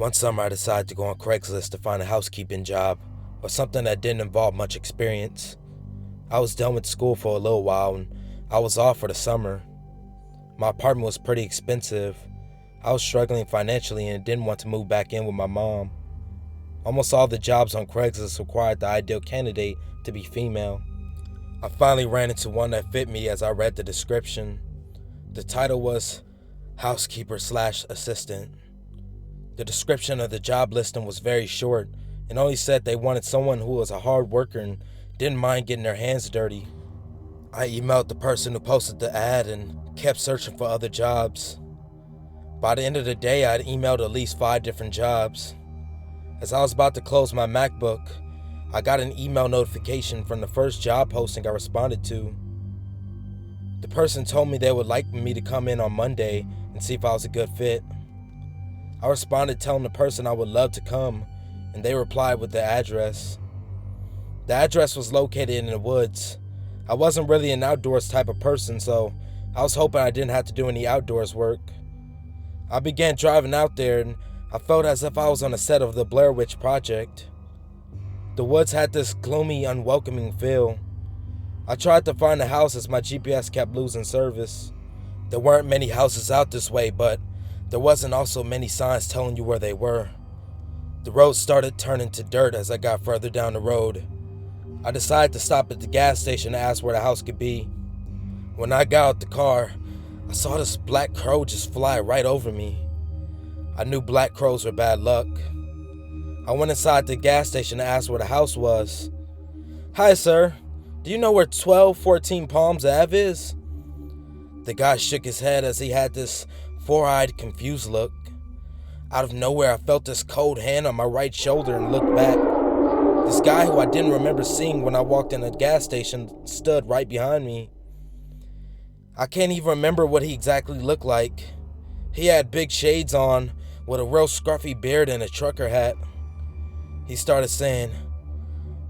One summer I decided to go on Craigslist to find a housekeeping job, or something that didn't involve much experience. I was done with school for a little while and I was off for the summer. My apartment was pretty expensive. I was struggling financially and didn't want to move back in with my mom. Almost all the jobs on Craigslist required the ideal candidate to be female. I finally ran into one that fit me as I read the description. The title was housekeeper/assistant. The description of the job listing was very short and only said they wanted someone who was a hard worker and didn't mind getting their hands dirty. I emailed the person who posted the ad and kept searching for other jobs. By the end of the day, I'd emailed at least 5 different jobs. As I was about to close my MacBook, I got an email notification from the first job posting I responded to. The person told me they would like me to come in on Monday and see if I was a good fit. I responded telling the person I would love to come, and they replied with the address. The address was located in the woods. I wasn't really an outdoors type of person, so I was hoping I didn't have to do any outdoors work. I began driving out there, and I felt as if I was on a set of the Blair Witch Project. The woods had this gloomy, unwelcoming feel. I tried to find a house as my GPS kept losing service. There weren't many houses out this way, but there wasn't also many signs telling you where they were. The road started turning to dirt as I got further down the road. I decided to stop at the gas station to ask where the house could be. When I got out the car, I saw this black crow just fly right over me. I knew black crows were bad luck. I went inside the gas station to ask where the house was. "Hi, sir. Do you know where 1214 Palms Ave is?" The guy shook his head as he had this four-eyed, confused look. Out of nowhere, I felt this cold hand on my right shoulder and looked back. This guy, who I didn't remember seeing when I walked in the gas station, stood right behind me. I can't even remember what he exactly looked like. He had big shades on, with a real scruffy beard and a trucker hat. He started saying,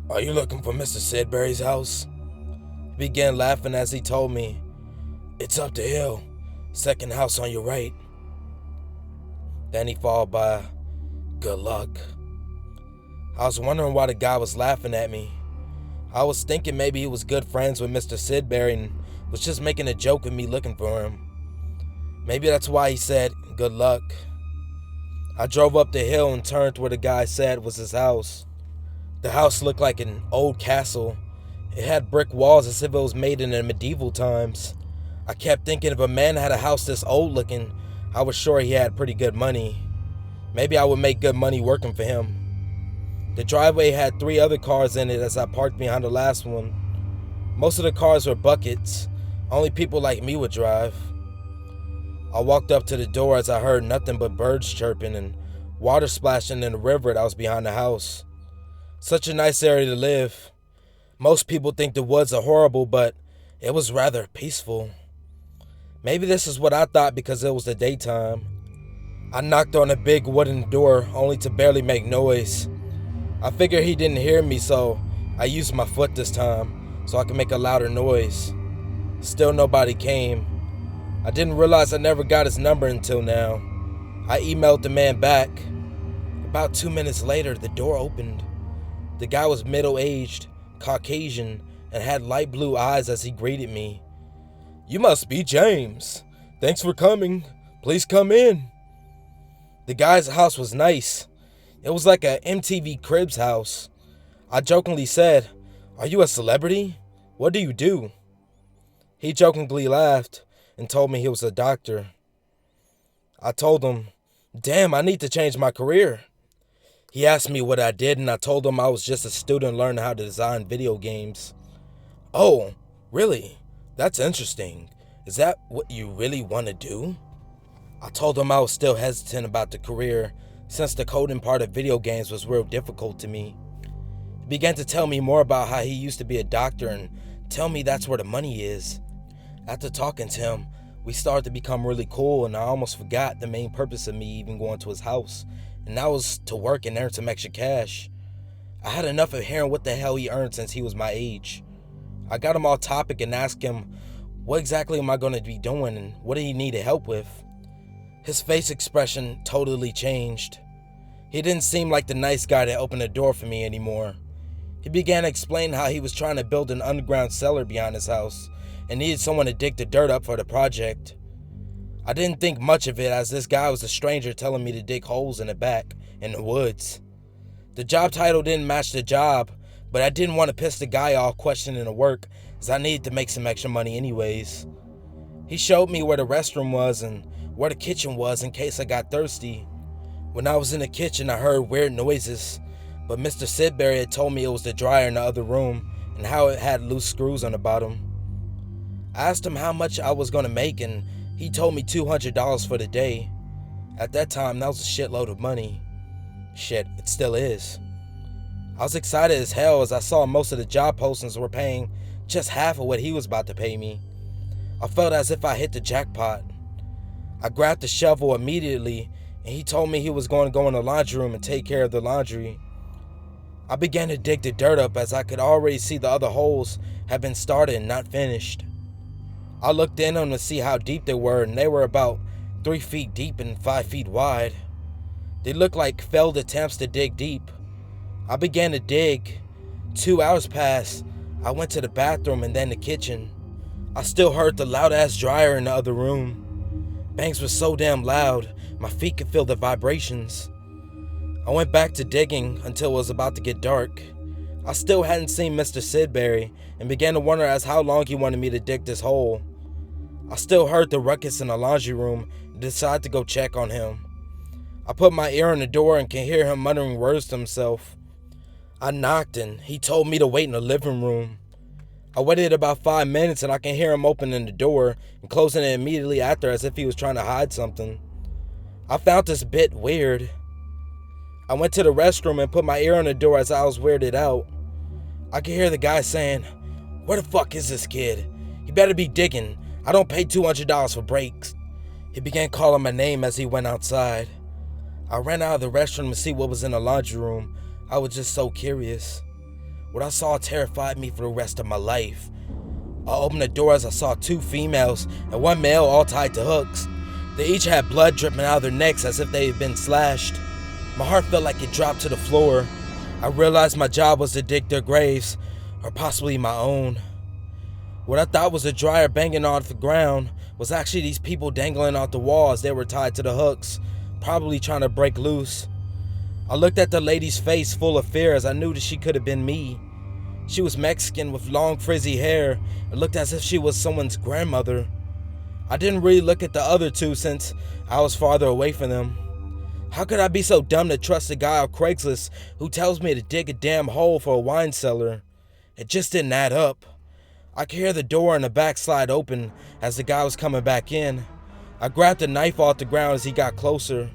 "Are you looking for Mr. Sidbury's house?" He began laughing as he told me, "It's up the hill, second house on your right." Then he followed by, "Good luck." I was wondering why the guy was laughing at me. I was thinking maybe he was good friends with Mr. Sidbury and was just making a joke of me looking for him. Maybe that's why he said, "Good luck." I drove up the hill and turned to where the guy said was his house. The house looked like an old castle. It had brick walls as if it was made in the medieval times. I kept thinking if a man had a house this old looking, I was sure he had pretty good money. Maybe I would make good money working for him. The driveway had 3 other cars in it as I parked behind the last one. Most of the cars were buckets. Only people like me would drive. I walked up to the door as I heard nothing but birds chirping and water splashing in the river that was behind the house. Such a nice area to live. Most people think the woods are horrible, but it was rather peaceful. Maybe this is what I thought because it was the daytime. I knocked on a big wooden door only to barely make noise. I figured he didn't hear me, so I used my foot this time so I could make a louder noise. Still nobody came. I didn't realize I never got his number until now. I emailed the man back. About 2 minutes later, the door opened. The guy was middle-aged, Caucasian, and had light blue eyes as he greeted me. "You must be James. Thanks for coming. Please come in." The guy's house was nice. It was like a MTV Cribs house. I jokingly said, "Are you a celebrity? What do you do?" He jokingly laughed and told me he was a doctor. I told him, "Damn, I need to change my career." He asked me what I did, and I told him I was just a student learning how to design video games. "Oh, really? That's interesting. Is that what you really want to do?" I told him I was still hesitant about the career, since the coding part of video games was real difficult to me. He began to tell me more about how he used to be a doctor and tell me that's where the money is. After talking to him, we started to become really cool, and I almost forgot the main purpose of me even going to his house, and that was to work and earn some extra cash. I had enough of hearing what the hell he earned since he was my age. I got him off topic and asked him, what exactly am I going to be doing and what did he need help with? His face expression totally changed. He didn't seem like the nice guy that opened the door for me anymore. He began to explain how he was trying to build an underground cellar behind his house and needed someone to dig the dirt up for the project. I didn't think much of it, as this guy was a stranger telling me to dig holes in the back, in the woods. The job title didn't match the job, but I didn't want to piss the guy off questioning the work, as I needed to make some extra money anyways. He showed me where the restroom was and where the kitchen was in case I got thirsty. When I was in the kitchen, I heard weird noises, but Mr. Sidbury had told me it was the dryer in the other room and how it had loose screws on the bottom. I asked him how much I was going to make, and he told me $200 for the day. At that time, that was a shitload of money. Shit, it still is. I was excited as hell as I saw most of the job postings were paying just half of what he was about to pay me. I felt as if I hit the jackpot. I grabbed the shovel immediately, and he told me he was going to go in the laundry room and take care of the laundry. I began to dig the dirt up, as I could already see the other holes had been started and not finished. I looked in them to see how deep they were, and they were about 3 feet deep and 5 feet wide. They looked like failed attempts to dig deep. I began to dig. 2 hours passed. I went to the bathroom and then the kitchen. I still heard the loud-ass dryer in the other room. Bangs was so damn loud, my feet could feel the vibrations. I went back to digging until it was about to get dark. I still hadn't seen Mr. Sidbury and began to wonder as how long he wanted me to dig this hole. I still heard the ruckus in the laundry room and decided to go check on him. I put my ear on the door and can hear him muttering words to himself. I knocked and he told me to wait in the living room. I waited about 5 minutes and I can hear him opening the door and closing it immediately after, as if he was trying to hide something. I found this a bit weird. I went to the restroom and put my ear on the door as I was weirded out. I could hear the guy saying, "Where the fuck is this kid? He better be digging. I don't pay $200 for breaks." He began calling my name as he went outside. I ran out of the restroom to see what was in the laundry room. I was just so curious. What I saw terrified me for the rest of my life. I opened the door as I saw 2 females and 1 male all tied to hooks. They each had blood dripping out of their necks as if they had been slashed. My heart felt like it dropped to the floor. I realized my job was to dig their graves, or possibly my own. What I thought was a dryer banging off the ground was actually these people dangling off the wall as they were tied to the hooks, probably trying to break loose. I looked at the lady's face full of fear, as I knew that she could have been me. She was Mexican with long frizzy hair and looked as if she was someone's grandmother. I didn't really look at the other 2 since I was farther away from them. How could I be so dumb to trust a guy on Craigslist who tells me to dig a damn hole for a wine cellar? It just didn't add up. I could hear the door in the back slide open as the guy was coming back in. I grabbed a knife off the ground as he got closer.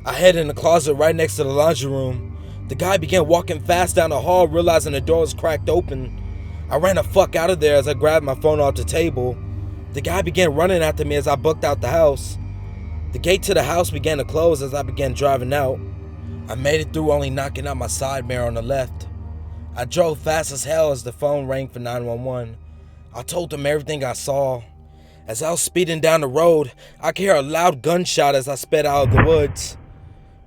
I hid in the closet right next to the laundry room. The guy began walking fast down the hall, realizing the door was cracked open. I ran the fuck out of there as I grabbed my phone off the table. The guy began running after me as I booked out the house. The gate to the house began to close as I began driving out. I made it through only knocking out my side mirror on the left. I drove fast as hell as the phone rang for 911. I told them everything I saw. As I was speeding down the road, I could hear a loud gunshot as I sped out of the woods.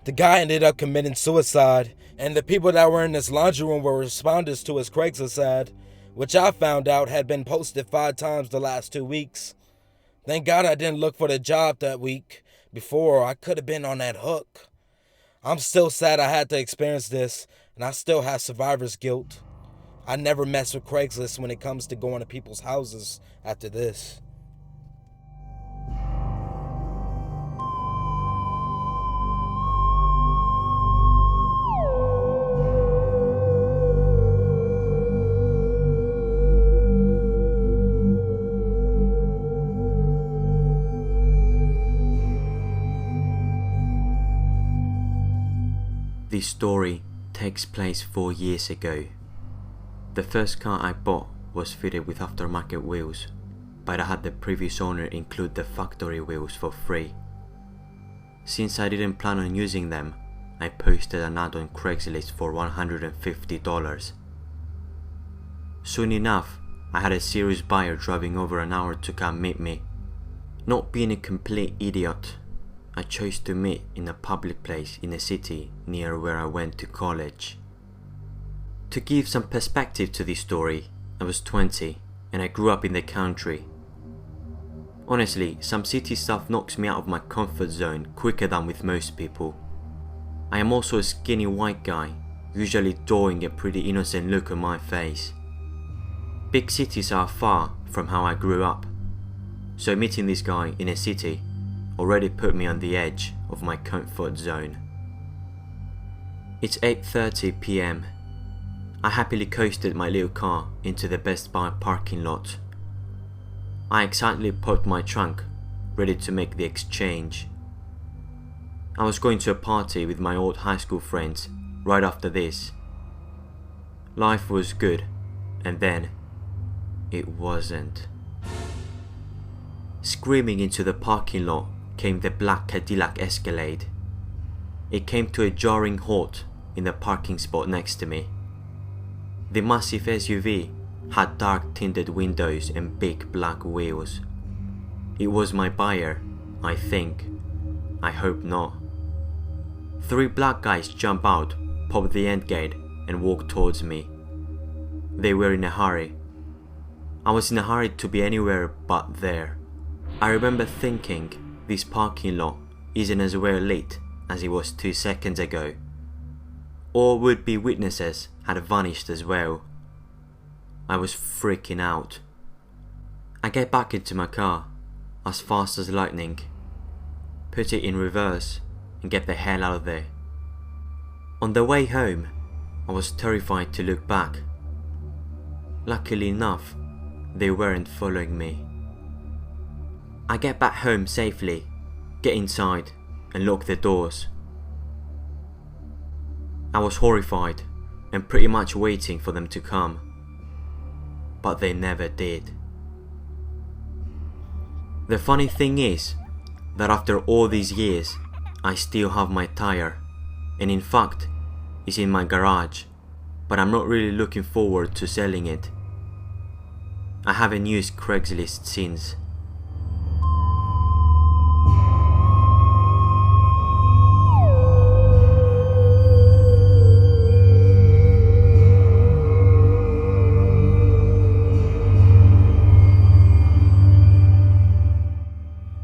The guy ended up committing suicide, and the people that were in this laundry room were responders to his Craigslist ad, which I found out had been posted 5 times the last 2 weeks. Thank God I didn't look for the job that week before, or I could have been on that hook. I'm still sad I had to experience this, and I still have survivor's guilt. I never mess with Craigslist when it comes to going to people's houses after this. This story takes place 4 years ago. The first car I bought was fitted with aftermarket wheels, but I had the previous owner include the factory wheels for free. Since I didn't plan on using them, I posted an ad on Craigslist for $150. Soon enough, I had a serious buyer driving over an hour to come meet me. Not being a complete idiot, I chose to meet in a public place in a city near where I went to college. To give some perspective to this story, I was 20 and I grew up in the country. Honestly, some city stuff knocks me out of my comfort zone quicker than with most people. I am also a skinny white guy, usually drawing a pretty innocent look on my face. Big cities are far from how I grew up, so meeting this guy in a city already put me on the edge of my comfort zone. It's 8:30 PM. I happily coasted my little car into the Best Buy parking lot. I excitedly popped my trunk, ready to make the exchange. I was going to a party with my old high school friends right after this. Life was good, and then it wasn't. Screaming into the parking lot came the black Cadillac Escalade. It came to a jarring halt in the parking spot next to me. The massive SUV had dark tinted windows and big black wheels. It was my buyer, I think. I hope not. 3 black guys jump out, pop the end gate and walk towards me. They were in a hurry. I was in a hurry to be anywhere but there. I remember thinking this parking lot isn't as well lit as it was 2 seconds ago. All would-be witnesses had vanished as well. I was freaking out. I get back into my car as fast as lightning, put it in reverse and get the hell out of there. On the way home, I was terrified to look back. Luckily enough, they weren't following me. I get back home safely, get inside and lock the doors. I was horrified and pretty much waiting for them to come, but they never did. The funny thing is that after all these years, I still have my tire, and in fact, it's in my garage, but I'm not really looking forward to selling it. I haven't used Craigslist since.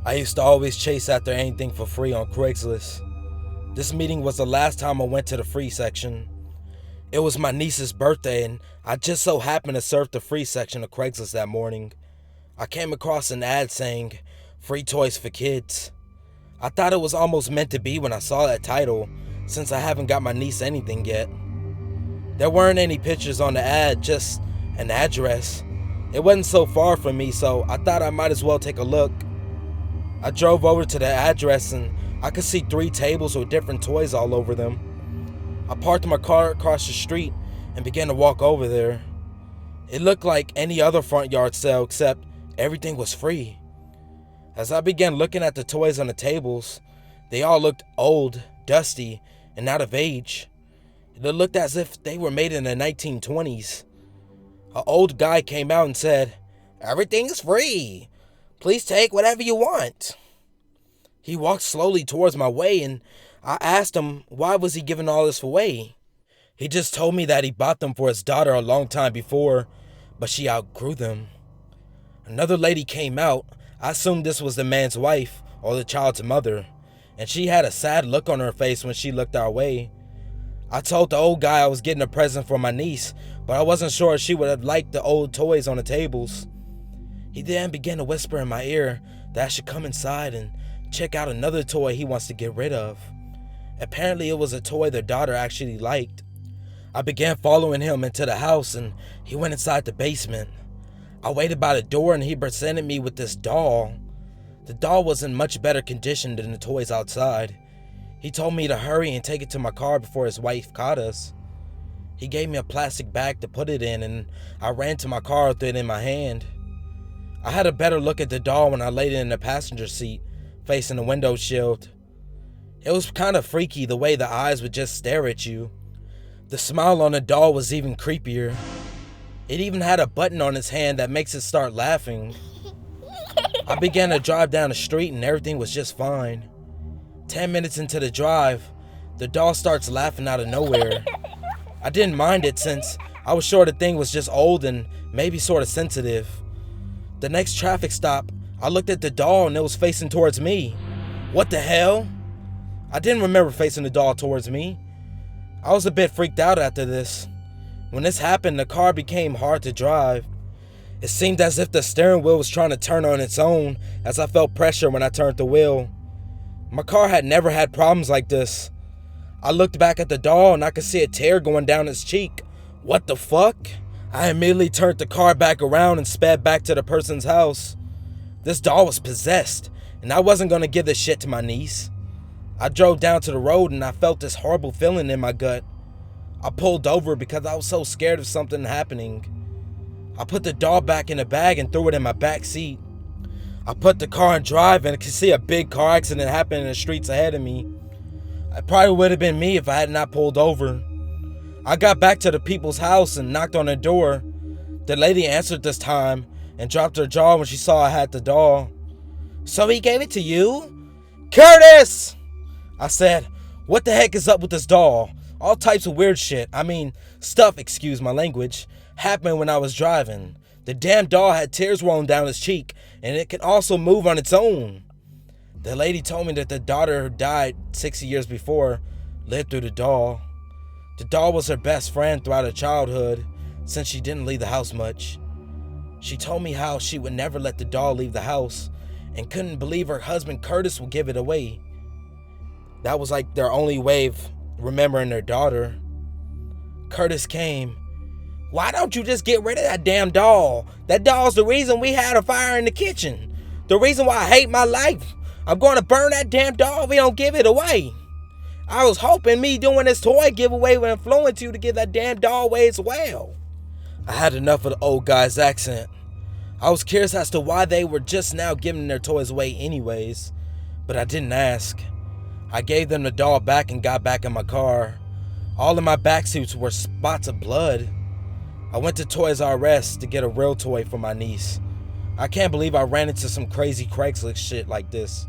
I used to always chase after anything for free on Craigslist. This meeting was the last time I went to the free section. It was my niece's birthday and I just so happened to surf the free section of Craigslist that morning. I came across an ad saying, "Free toys for kids." I thought it was almost meant to be when I saw that title, since I haven't got my niece anything yet. There weren't any pictures on the ad, just an address. It wasn't so far from me, so I thought I might as well take a look. I drove over to the address and I could see 3 tables with different toys all over them. I parked my car across the street and began to walk over there. It looked like any other front yard sale except everything was free. As I began looking at the toys on the tables, they all looked old, dusty, and out of age. It looked as if they were made in the 1920s. An old guy came out and said, "Everything's free. Please take whatever you want." He walked slowly towards my way and I asked him why was he giving all this away. He just told me that he bought them for his daughter a long time before, but she outgrew them. Another lady came out. I assumed this was the man's wife or the child's mother, and she had a sad look on her face when she looked our way. I told the old guy I was getting a present for my niece, but I wasn't sure if she would have liked the old toys on the tables. He then began to whisper in my ear that I should come inside and check out another toy he wants to get rid of. Apparently it was a toy their daughter actually liked. I began following him into the house and he went inside the basement. I waited by the door and he presented me with this doll. The doll was in much better condition than the toys outside. He told me to hurry and take it to my car before his wife caught us. He gave me a plastic bag to put it in and I ran to my car with it in my hand. I had a better look at the doll when I laid it in the passenger seat, facing the window shield. It was kind of freaky the way the eyes would just stare at you. The smile on the doll was even creepier. It even had a button on its hand that makes it start laughing. I began to drive down the street and everything was just fine. 10 minutes into the drive, the doll starts laughing out of nowhere. I didn't mind it since I was sure the thing was just old and maybe sort of sensitive. The next traffic stop, I looked at the doll and it was facing towards me. What the hell? I didn't remember facing the doll towards me. I was a bit freaked out after this. When this happened, the car became hard to drive. It seemed as if the steering wheel was trying to turn on its own as I felt pressure when I turned the wheel. My car had never had problems like this. I looked back at the doll and I could see a tear going down its cheek. What the fuck? I immediately turned the car back around and sped back to the person's house. This doll was possessed, and I wasn't gonna give this shit to my niece. I drove down to the road and I felt this horrible feeling in my gut. I pulled over because I was so scared of something happening. I put the doll back in the bag and threw it in my back seat. I put the car in drive and I could see a big car accident happen in the streets ahead of me. It probably would have been me if I had not pulled over. I got back to the people's house and knocked on their door. The lady answered this time and dropped her jaw when she saw I had the doll. "So he gave it to you?" "Curtis!" I said, "What the heck is up with this doll? All types of weird shit, stuff, excuse my language, happened when I was driving. The damn doll had tears rolling down its cheek, and it can also move on its own." The lady told me that the daughter who died 60 years before lived through the doll. The doll was her best friend throughout her childhood, since she didn't leave the house much. She told me how she would never let the doll leave the house, and couldn't believe her husband Curtis would give it away. That was like their only way of remembering their daughter. Curtis came. "Why don't you just get rid of that damn doll? That doll's the reason we had a fire in the kitchen. The reason why I hate my life. I'm going to burn that damn doll if we don't give it away. I was hoping me doing this toy giveaway would influence you to give that damn doll away as well." I had enough of the old guy's accent. I was curious as to why they were just now giving their toys away anyways, but I didn't ask. I gave them the doll back and got back in my car. All of my backsuits were spots of blood. I went to Toys R Us to get a real toy for my niece. I can't believe I ran into some crazy Craigslist shit like this.